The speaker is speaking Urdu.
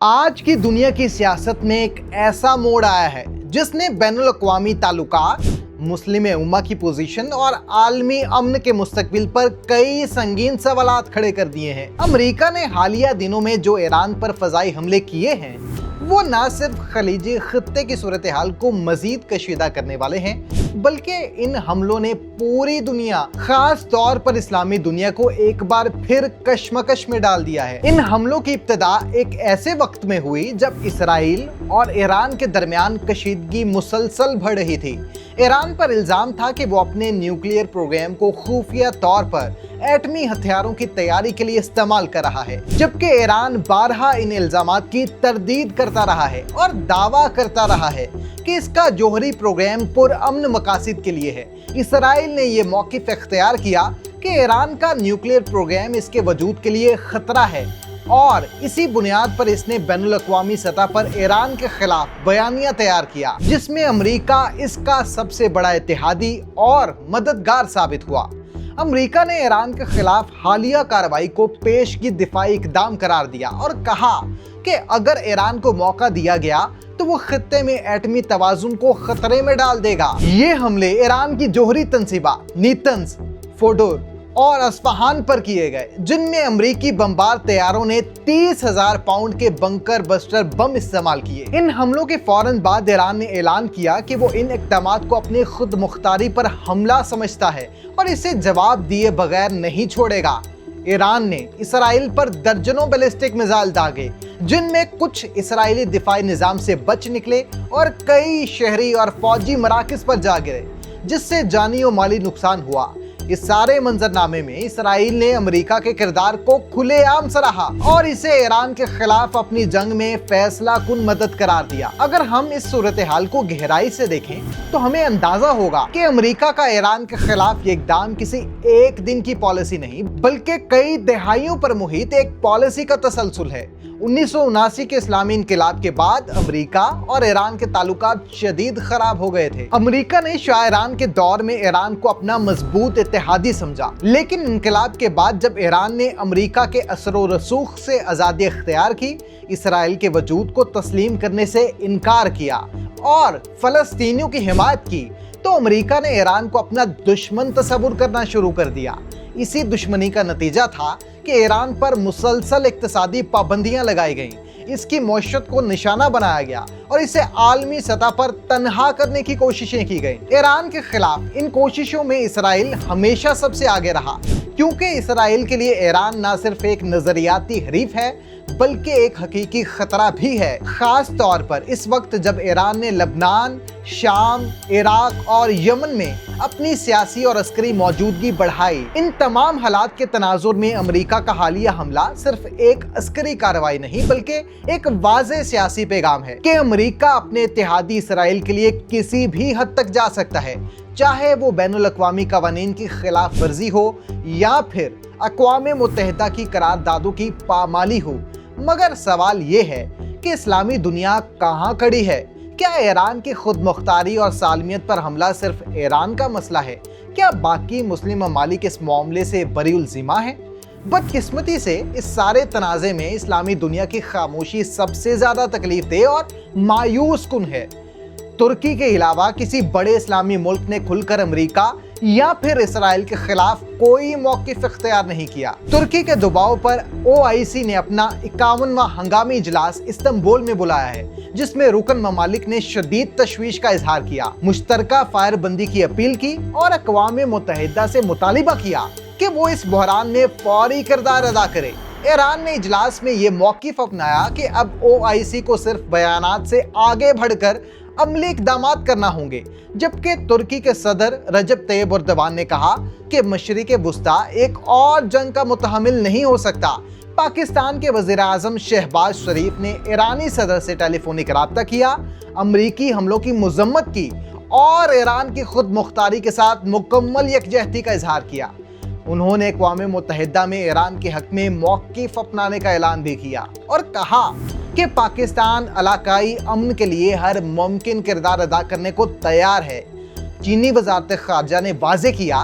آج کی دنیا کی سیاست میں ایک ایسا موڑ آیا ہے جس نے بین الاقوامی تعلقات، مسلم امہ کی پوزیشن اور عالمی امن کے مستقبل پر کئی سنگین سوالات کھڑے کر دیے ہیں۔ امریکہ نے حالیہ دنوں میں جو ایران پر فضائی حملے کیے ہیں وہ نہ صرف خلیجی خطے کی صورتحال کو مزید کشیدہ کرنے والے ہیں بلکہ ان حملوں نے پوری دنیا، خاص طور پر اسلامی دنیا کو ایک بار پھر کشمکش میں ڈال دیا ہے۔ ان حملوں کی ابتدا ایک ایسے وقت میں ہوئی جب اسرائیل اور ایران کے درمیان کشیدگی مسلسل بڑھ رہی تھی۔ ایران پر الزام تھا کہ وہ اپنے نیوکلیئر پروگرام کو خفیہ طور پر ایٹمی ہتھیاروں کی تیاری کے لیے استعمال کر رہا ہے، جبکہ ایران بارہا ان الزامات کی تردید کرتا رہا ہے اور دعویٰ کرتا رہا ہے کہ اس کا جوہری پروگرام پرامن مقاصد کے لیے ہے۔ اسرائیل نے یہ موقف اختیار کیا کہ ایران کا نیوکلیئر پروگرام اس کے وجود کے لیے خطرہ ہے اور اسی بنیاد پر اس نے بین الاقوامی سطح پر ایران کے خلاف بیانیہ تیار کیا، جس میں امریکہ اس کا سب سے بڑا اتحادی اور مددگار ثابت ہوا۔ امریکہ نے ایران کے خلاف حالیہ کارروائی کو پیشگی دفاعی اقدام قرار دیا اور کہا کہ اگر ایران کو موقع دیا گیا تو وہ خطے میں ایٹمی توازن کو خطرے میں ڈال دے گا۔ یہ حملے ایران کی جوہری تنصیبات نیتنز، فورڈو اور اصفہان پر کیے گئے، جن میں امریکی بمبار طیاروں نے 30,000 پاؤنڈ کے بنکر بسٹر بم استعمال کیے۔ ان حملوں کے فوراً بعد ایران نے اعلان کیا کہ وہ ان اقدامات کو اپنی خود مختاری پر حملہ سمجھتا ہے اور اسے جواب دیے بغیر نہیں چھوڑے گا۔ ایران نے اسرائیل پر درجنوں بیلسٹک میزائل داغے، جن میں کچھ اسرائیلی دفاعی نظام سے بچ نکلے اور کئی شہری اور فوجی مراکز پر جا گرے، جس سے جانی و مالی نقصان ہوا۔ اس سارے منظرنامے میں اسرائیل نے امریکہ کے کردار کو کھلے عام سراہا اور اسے ایران کے خلاف اپنی جنگ میں فیصلہ کن مدد قرار دیا۔ اگر ہم اس صورتحال کو گہرائی سے دیکھیں تو ہمیں اندازہ ہوگا کہ امریکہ کا ایران کے خلاف یہ اقدام کسی ایک دن کی پالیسی نہیں بلکہ کئی دہائیوں پر محیط ایک پالیسی کا تسلسل ہے۔ 1979 کے اسلامی انقلاب کے بعد امریکہ اور ایران کے تعلقات شدید خراب ہو گئے تھے۔ امریکہ نے شاہ ایران کے دور میں ایران کو اپنا مضبوط اتحادی سمجھا، لیکن انقلاب کے بعد جب ایران نے امریکہ کے اثر و رسوخ سے آزادی اختیار کی، اسرائیل کے وجود کو تسلیم کرنے سے انکار کیا اور فلسطینیوں کی حمایت کی، تو امریکہ نے ایران کو اپنا دشمن تصور کرنا شروع کر دیا۔ اسی دشمنی کا نتیجہ تھا کہ ایران پر مسلسل اقتصادی پابندیاں لگائی گئیں، اس کی معیشت کو نشانہ بنایا گیا اور اسے عالمی سطح پر تنہا کرنے کی کوششیں کی گئیں۔ ایران کے خلاف ان کوششوں میں اسرائیل ہمیشہ سب سے آگے رہا، کیونکہ اسرائیل کے لیے ایران نہ صرف ایک نظریاتی حریف ہے بلکہ ایک حقیقی خطرہ بھی ہے، خاص طور پر اس وقت جب ایران نے لبنان، شام، عراق اور یمن میں اپنی سیاسی اور عسکری موجودگی بڑھائی۔ ان تمام حالات کے تناظر میں امریکہ کا حالیہ حملہ صرف ایک عسکری کارروائی نہیں بلکہ ایک واضح سیاسی پیغام ہے کہ امریکہ اپنے اتحادی اسرائیل کے لیے کسی بھی حد تک جا سکتا ہے، چاہے وہ بین الاقوامی قوانین کی خلاف ورزی ہو یا پھر اقوام متحدہ کی قراردادوں کی پامالی ہو۔ مگر سوال یہ ہے کہ اسلامی دنیا کہاں کھڑی ہے؟ کیا ایران کی خود مختاری اور سالمیت پر حملہ صرف ایران کا مسئلہ ہے؟ کیا باقی مسلم ممالک اس معاملے سے بری الذمہ ہیں؟ بدقسمتی سے اس سارے تنازع میں اسلامی دنیا کی خاموشی سب سے زیادہ تکلیف دہ اور مایوس کن ہے۔ ترکی کے علاوہ کسی بڑے اسلامی ملک نے کھل کر امریکہ یا پھر اسرائیل کے خلاف کوئی موقف اختیار نہیں کیا۔ ترکی کے دباؤ پر OIC نے اپنا 51واں ہنگامی اجلاس استنبول میں بلایا ہے، جس میں رکن ممالک نے شدید تشویش کا اظہار کیا، مشترکہ فائر بندی کی اپیل کی اور اقوام متحدہ سے مطالبہ کیا کہ وہ اس بحران میں فوری کردار ادا کرے۔ ایران نے اجلاس میں یہ موقف اپنایا کہ اب OIC کو صرف بیانات سے آگے بڑھ کر عملی اقدامات کرنا ہوں گے، جبکہ ترکی کے صدر رجب طیب اردوان نے کہا کہ مشرق وسطیٰ ایک اور جنگ کا متحمل نہیں ہو سکتا۔ پاکستان کے وزیر اعظم شہباز شریف نے ایرانی صدر سے ٹیلی فونک رابطہ کیا، امریکی حملوں کی مذمت کی اور ایران کی خود مختاری کے ساتھ مکمل یکجہتی کا اظہار کیا۔ انہوں نے اقوام متحدہ میں ایران کے حق میں موقف اپنانے کا اعلان بھی کیا اور کہا کہ پاکستان علاقائی امن کے لیے ہر ممکن کردار ادا کرنے کو تیار ہے۔ چینی وزارت خارجہ نے واضح کیا